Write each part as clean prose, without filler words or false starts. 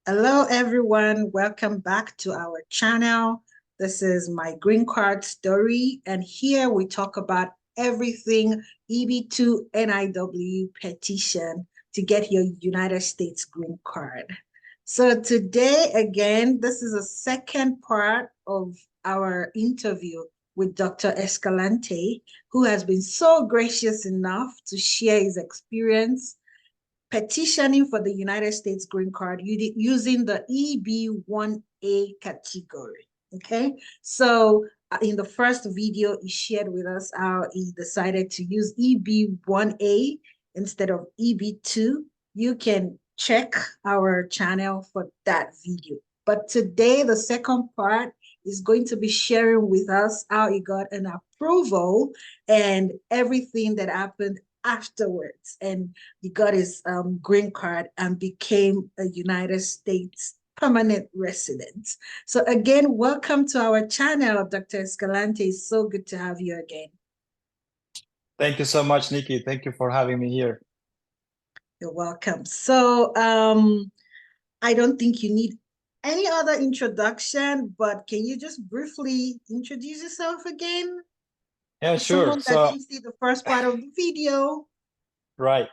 Hello, everyone. Welcome back to our channel. This is my green card story, and here we talk about everything EB2 petition to get your United States green card. So today, again, this is a second part of our interview with Dr. Escalante, who has been so gracious enough to share his experience petitioning for the United States green card using the EB1A category. Okay, so in the first video, he shared with us how he decided to use EB1A instead of EB2. You can check our channel for that video. But today, the second part is going to be sharing with us how he got an approval and everything that happened afterwards, and he got his green card and became a United States permanent resident. So again, welcome to our channel, Dr. Escalante. It's so good to have you again. Thank you so much, Nikki. Thank you for having me here. You're welcome. So I don't think you need any other introduction, but can you just briefly introduce yourself again? Yeah, sure. Someone that didn't see the first part of the video. Right.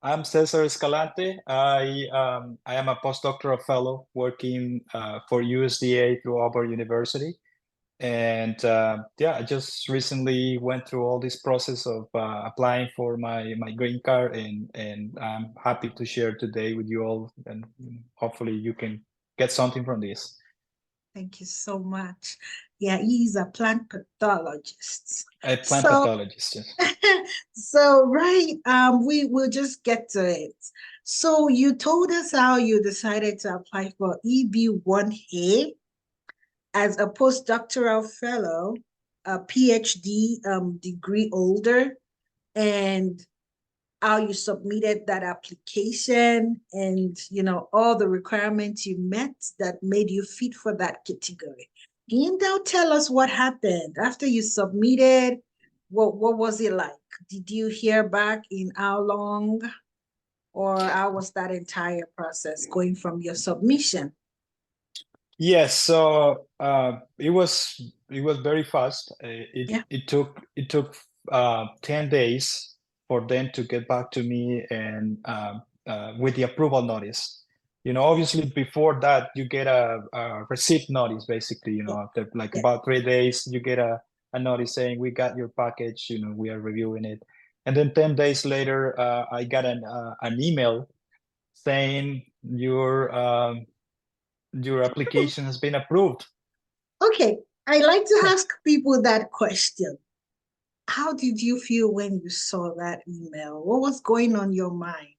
I'm Cesar Escalante. I am a postdoctoral fellow working for USDA through Auburn University. And yeah, I just recently went through all this process of applying for my green card, and I'm happy to share today with you all, and hopefully you can get something from this. Thank you so much. Yeah, he's a plant pathologist. A plant pathologist, yes. So, right, we will just get to it. So you told us how you decided to apply for EB1A as a postdoctoral fellow, a PhD degree holder, and how you submitted that application and, you know, all the requirements you met that made you fit for that category. Can you now tell us what happened after you submitted? What was it like? Did you hear back in how long, or how was that entire process going from your submission? Yes, so it was very fast. It took 10 days for them to get back to me, and with the approval notice. You know, obviously before that you get a receipt notice, basically. You know, after like about 3 days, you get a notice saying we got your package. You know, we are reviewing it, and then 10 days later, I got an email saying your application has been approved. Okay, I like to ask people that question. How did you feel when you saw that email? What was going on your mind?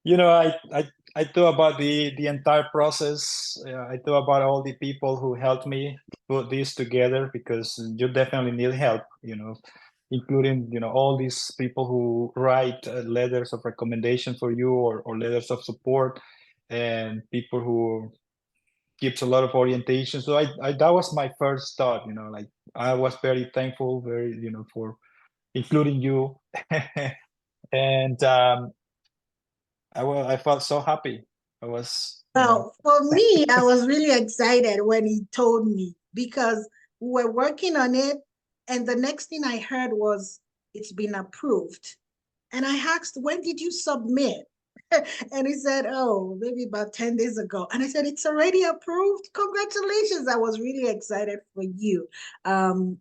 You know, I thought about the entire process. I thought about all the people who helped me put this together, because you definitely need help, you know, including, you know, all these people who write letters of recommendation for you, or letters of support, and people who gives a lot of orientation. So I that was my first thought, you know, like I was very thankful, very, you know, for including you. And I felt so happy. I was, well, for me, I was really excited when he told me, because we were working on it, and the next thing I heard was it's been approved. And I asked, when did you submit? And he said, oh, maybe about 10 days ago. And I said, it's already approved. Congratulations. I was really excited for you.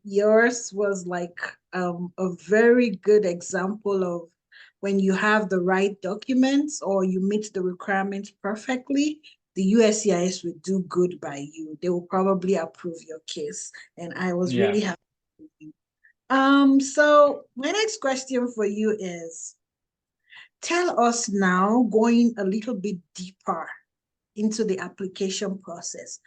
Yours was like a very good example of when you have the right documents or you meet the requirements perfectly, the USCIS will do good by you. They will probably approve your case. And I was really happy with you. So my next question for you is, tell us now, going a little bit deeper into the application process,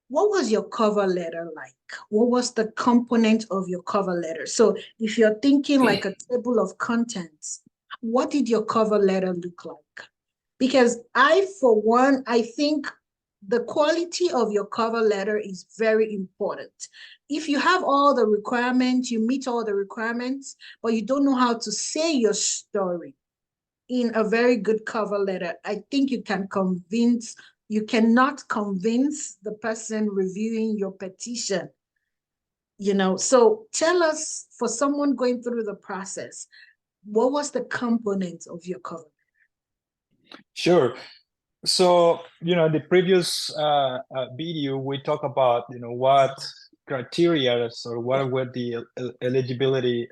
what was your cover letter like? What was the component of your cover letter? So if you're thinking like a table of contents, what did your cover letter look like? Because for one, I think the quality of your cover letter is very important. If you have all the requirements, you meet all the requirements, but you don't know how to say your story, in a very good cover letter, I think you cannot convince the person reviewing your petition. So tell us, for someone going through the process, what was the component of your cover? Sure. So, the previous video, we talked about, what criteria or what were the eligibility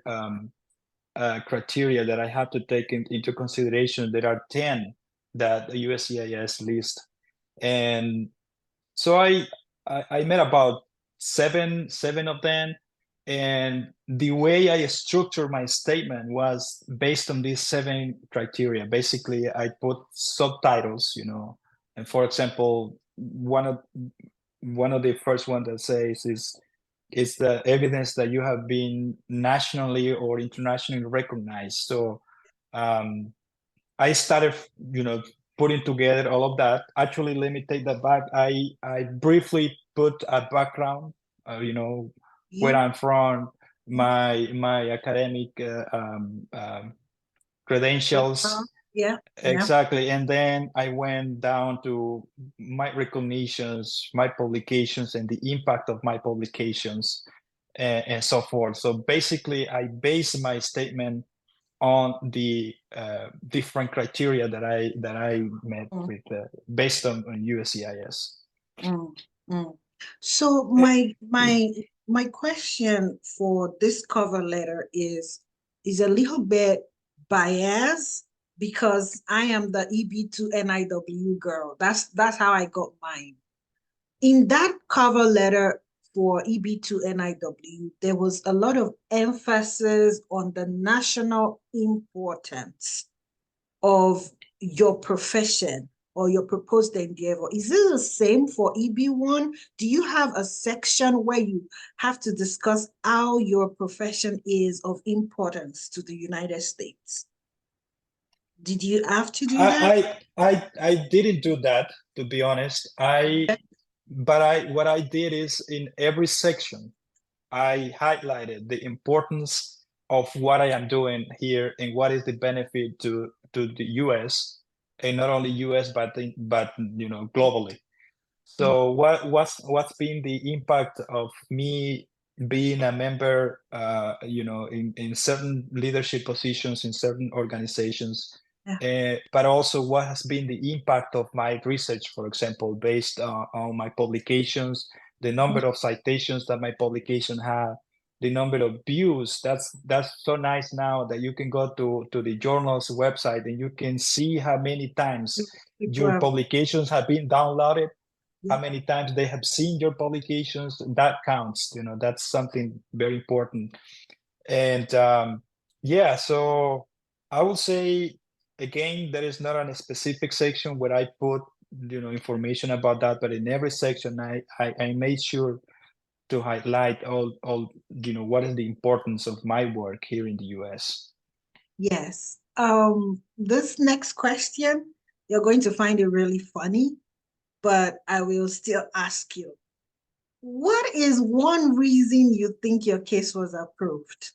criteria that I have to take into consideration. There are 10 that the USCIS list. And so I met about seven of them. And the way I structured my statement was based on these 7 criteria. Basically, I put subtitles, and for example, one of the first one that says is the evidence that you have been nationally or internationally recognized. So I started, putting together all of that. Actually, let me take that back. I briefly put a background, where I'm from, my academic credentials. Yeah. Exactly. And then I went down to my recognitions, my publications, and the impact of my publications, and so forth. So basically, I base my statement on the different criteria that I met with based on USCIS. So my question for this cover letter is a little bit biased, because I am the EB2NIW girl. That's how I got mine. In that cover letter for EB2NIW, there was a lot of emphasis on the national importance of your profession or your proposed endeavor. Is it the same for EB1? Do you have a section where you have to discuss how your profession is of importance to the United States? Did you have to do that? I didn't do that, to be honest. What I did is, in every section, I highlighted the importance of what I am doing here and what is the benefit to the US, and not only US, but globally. So what's been the impact of me being a member, in certain leadership positions in certain organizations, but also what has been the impact of my research, for example, based on my publications, the number of citations that my publication have, the number of views. That's so nice now that you can go to the journal's website and you can see how many times your publications have been downloaded, how many times they have seen your publications. That counts. That's something very important. And so I would say, again, there is not a specific section where I put information about that, but in every section I made sure to highlight all what is the importance of my work here in the US. Yes. This next question, you're going to find it really funny, but I will still ask you. What is one reason you think your case was approved?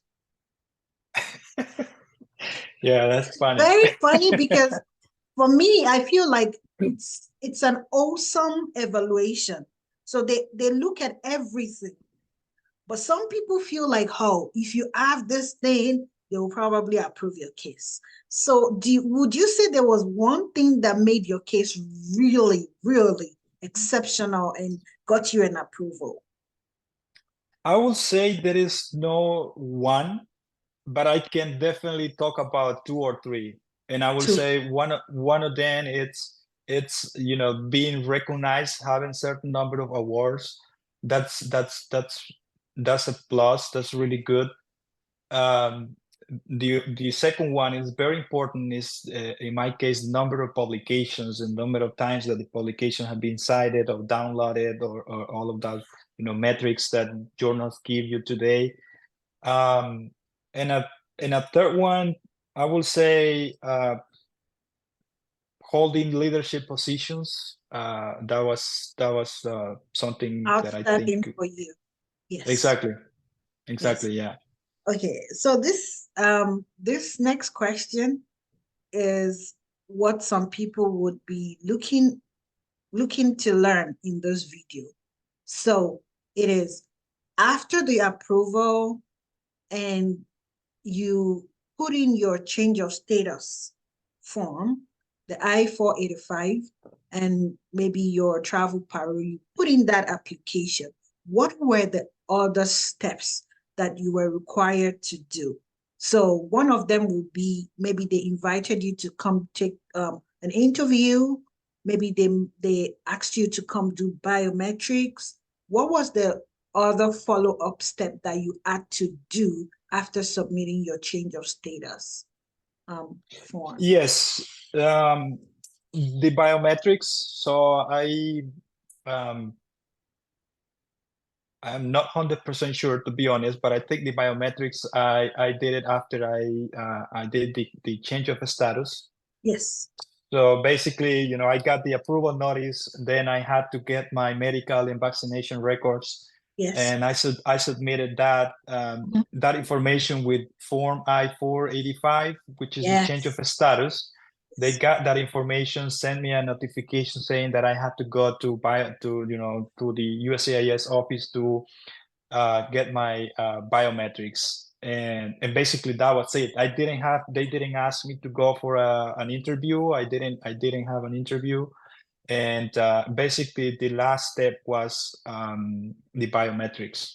Yeah, that's funny. Very funny, because for me, I feel like it's an awesome evaluation. So they look at everything. But some people feel like, oh, if you have this thing, they will probably approve your case. So would you say there was one thing that made your case really, really exceptional and got you an approval? I would say there is no one, but I can definitely talk about 2 or 3. And I will say one of them, it's being recognized, having certain number of awards. That's a plus. That's really good. The second one is very important, is in my case, the number of publications and number of times that the publication have been cited or downloaded, or all of that metrics that journals give you today. And a third one, I will say, holding leadership positions. That was something that I think for you. Yes. Exactly. Yes. Yeah. Okay, so this next question, is what some people would be looking to learn in this video. So it is after the approval and you put in your change of status form, the I-485, and maybe your travel parole, you put in that application. What were the other steps that you were required to do? So one of them would be maybe they invited you to come take an interview. Maybe they asked you to come do biometrics. What was the other follow-up step that you had to do after submitting your change of status form? Yes, the biometrics. So I'm not 100% sure, to be honest, but I think the biometrics, I did it after I did the change of status. Yes. So basically, you know, I got the approval notice, then I had to get my medical and vaccination records. Yes. And I submitted that that information with form I-485, which is the change of status. They got that information, sent me a notification saying that I had to go to the USCIS office to get my biometrics. And basically that was it. They didn't ask me to go for an interview. I didn't have an interview. And basically the last step was the biometrics.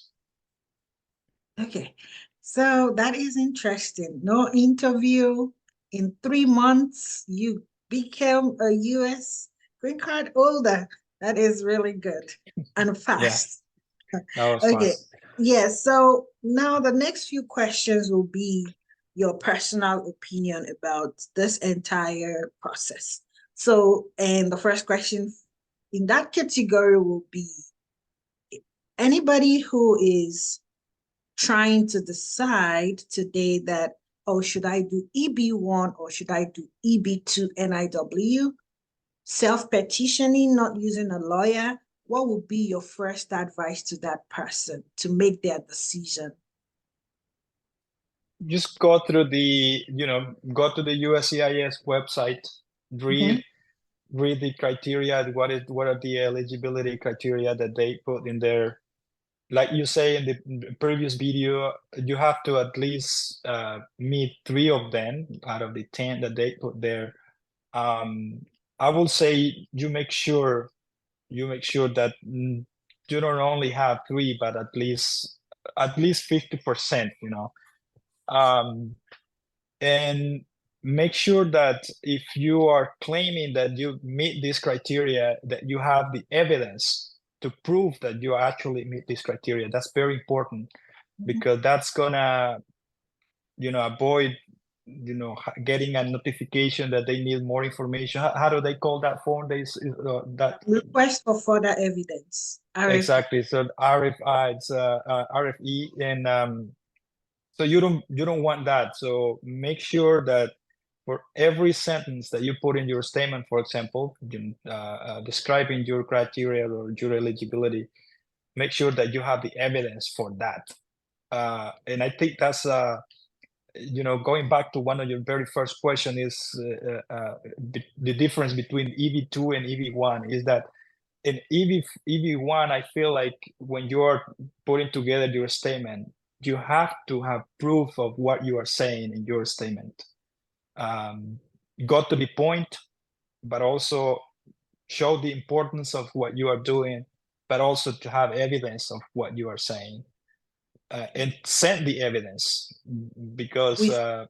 Okay, so that is interesting. No interview. In 3 months, you became a US green card holder. That is really good and fast. Yeah, that was okay. fast. Yeah, so now the next few questions will be your personal opinion about this entire process. So, and the first question in that category will be anybody who is trying to decide today that, oh, should I do EB1 or should I do EB2 NIW? Self-petitioning, not using a lawyer. What would be your first advice to that person to make their decision? Just go through the USCIS website, read the criteria. What are the eligibility criteria that they put in there? Like you say in the previous video, you have to at least meet 3 of them out of the 10 that they put there. I will say you make sure that you don't only have 3, but at least 50%, you know. And make sure that if you are claiming that you meet this criteria, that you have the evidence to prove that you actually meet this criteria. That's very important, because that's gonna, avoid, getting a notification that they need more information. How do they call that form? That request for further evidence. RFE. Exactly. So RFI, it's RFE, and so you don't want that. So make sure that for every sentence that you put in your statement, for example, describing your criteria or your eligibility, make sure that you have the evidence for that. And I think that's, going back to one of your very first question is the difference between EB2 and EB1 is that in EB1, I feel like when you're putting together your statement, you have to have proof of what you are saying in your statement. Go to the point, but also show the importance of what you are doing, but also to have evidence of what you are saying. And send the evidence, because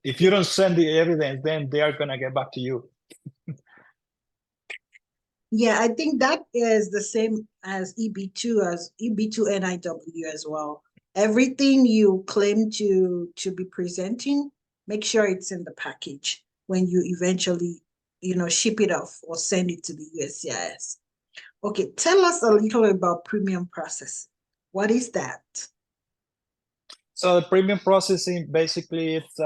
if you don't send the evidence, then they are going to get back to you. Yeah, I think that is the same as EB2 NIW as well. Everything you claim to be presenting, make sure it's in the package when you eventually, ship it off or send it to the USCIS. Okay, tell us a little about premium processing. What is that? So the premium processing, basically, it's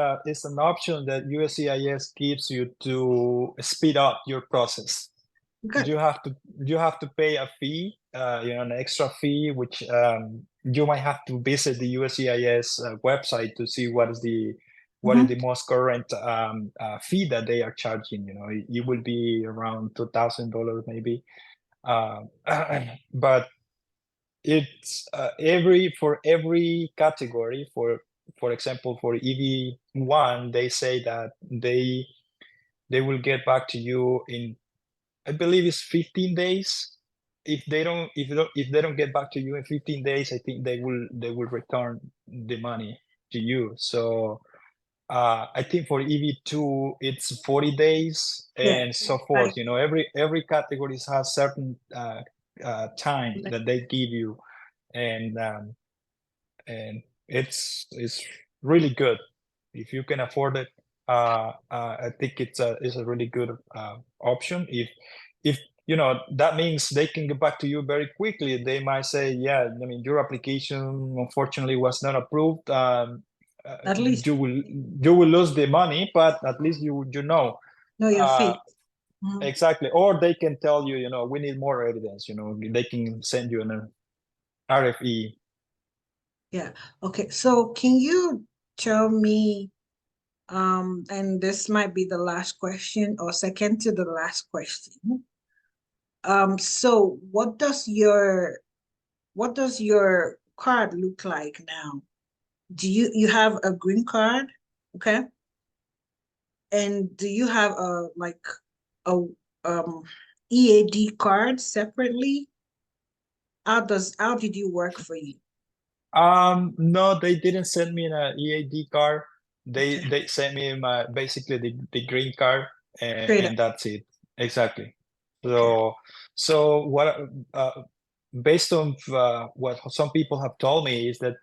an option that USCIS gives you to speed up your process. Good. You have to pay a fee, an extra fee, which you might have to visit the USCIS website to see what is the what is the most current fee that they are charging. You know, it will be around $2,000 maybe. But it's for every category. For example, for EB1, they say that they will get back to you in, I believe it's 15 days. If they don't get back to you in 15 days, I think they will return the money to you. So I think for EB2 it's 40 days and so forth. Right. You know, every category has certain time that they give you, and it's really good if you can afford it. I think it's a really good option. If you know, that means they can get back to you very quickly. They might say, yeah, I mean, your application unfortunately was not approved. At least you will lose the money, but at least you know your fate. exactly. Or they can tell you, you know, we need more evidence. You know, they can send you an RFE. Yeah. Okay. So can you tell me, and this might be the last question or second to the last question. So what does your card look like now? Do you have a green card? Okay. And do you have a EAD card separately? How did you work for you? No, they didn't send me an EAD card. Okay. They sent me basically the green card, and that's it. Exactly. So Okay. so what based on what some people have told me is that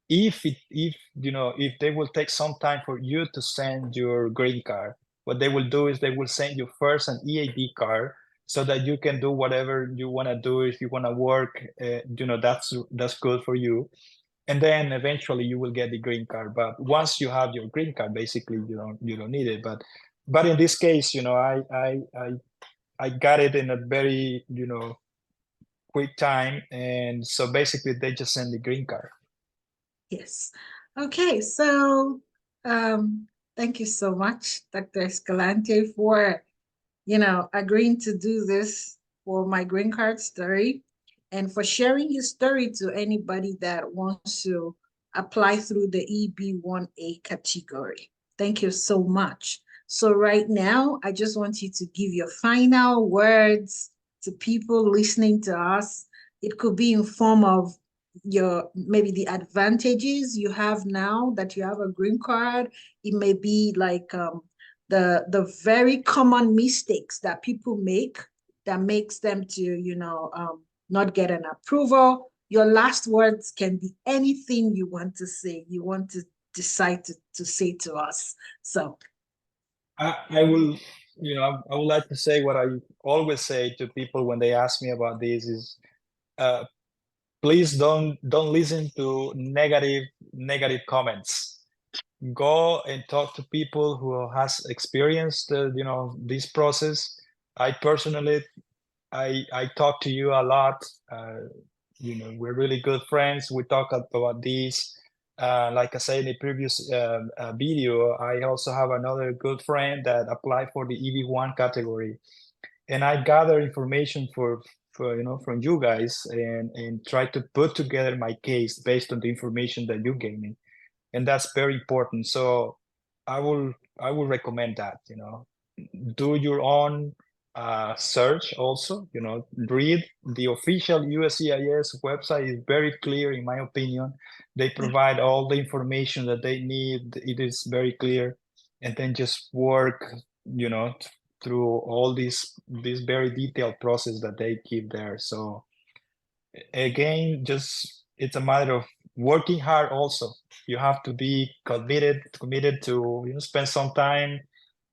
if you know, if they will take some time for you to send your green card, what they will do is they will send you first an EAD card so that you can do whatever you want to do. If you want to work, you know, that's good for you, and then eventually you will get the green card. But once you have your green card, basically you don't need it. But in this case, you know, I got it in a very, you know, quick time, and so basically they just send the green card. Yes. Okay. So, thank you so much, Dr. Escalante, for agreeing to do this for my green card story, and for sharing your story to anybody that wants to apply through the EB1A category. Thank you so much. So right now, I just want you to give your final words to people listening to us. It could be in form of maybe the advantages you have now that you have a green card. It may be like the very common mistakes that people make that makes them to not get an approval. Your last words can be anything you want to say, you want to decide to say to us. So I will, you know, I would like to say what I always say to people when they ask me about this is, please don't listen to negative comments. Go and talk to people who has experienced, you know, this process. I personally, I talk to you a lot. You know, we're really good friends. We talk about this. Like I said in the previous video, I also have another good friend that applied for the EB1 category, and I gather information for you know, from you guys, and try to put together my case based on the information that you gave me, and that's very important. So I will recommend that, you know, do your own search also, you know, read the official USCIS website. Is very clear, in my opinion. They provide all the information that they need. It is very clear. And then just work, you know, through all this very detailed process that they give there. So again, just it's a matter of working hard also. You have to be committed to, you know, spend some time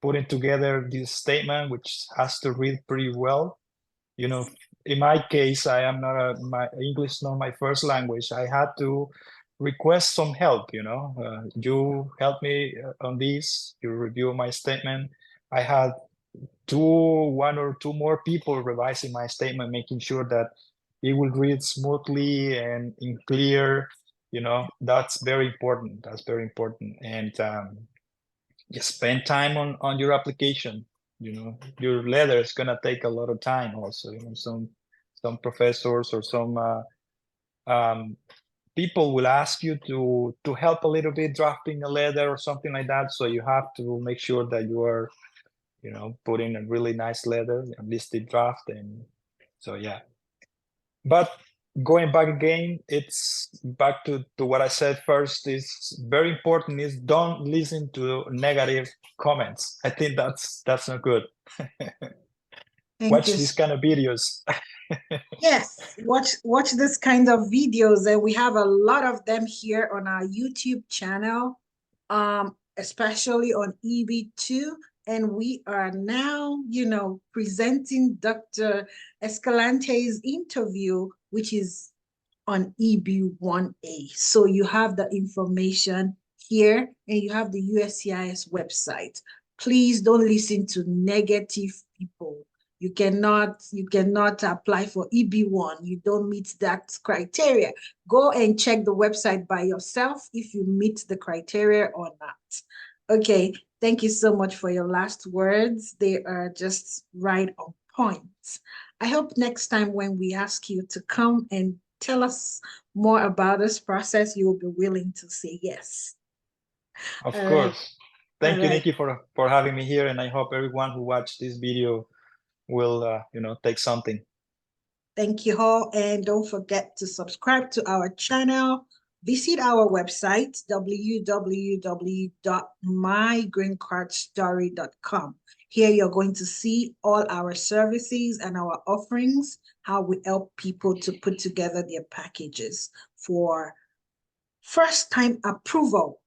putting together this statement, which has to read pretty well. You know, in my case, I am not my English is not my first language. I had to request some help, you know. You help me on this, you review my statement. I had one or two more people revising my statement, making sure that it will read smoothly and in clear. You know, that's very important. And just spend time on your application. You know, your letter is gonna take a lot of time also. You know, some professors or some people will ask you to help a little bit drafting a letter or something like that. So you have to make sure that you are, you know, putting a really nice letter, a listed draft. And so, yeah. But going back again, it's back to what I said first, is very important is don't listen to negative comments. I think that's not good. Thank Watch you. these kind of videos. Yes, watch this kind of videos, and we have a lot of them here on our YouTube channel, especially on EB2. And we are now, you know, presenting Dr. Escalante's interview, which is on EB1A. So you have the information here, and you have the USCIS website. Please don't listen to negative people. You cannot apply for EB1. You don't meet that criteria. Go and check the website by yourself if you meet the criteria or not. Okay, thank you so much for your last words. They are just right on point. I hope next time when we ask you to come and tell us more about this process, you will be willing to say yes. Of All course. right. Thank All you, right. Nikki, for having me here. And I hope everyone who watched this video will, you know, take something. Thank you all. And don't forget to subscribe to our channel. Visit our website, www.mygreencardstory.com. Here you're going to see all our services and our offerings, how we help people to put together their packages for first-time approval,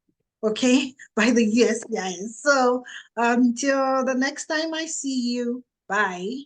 okay, by the USCIS. So until the next time I see you, bye.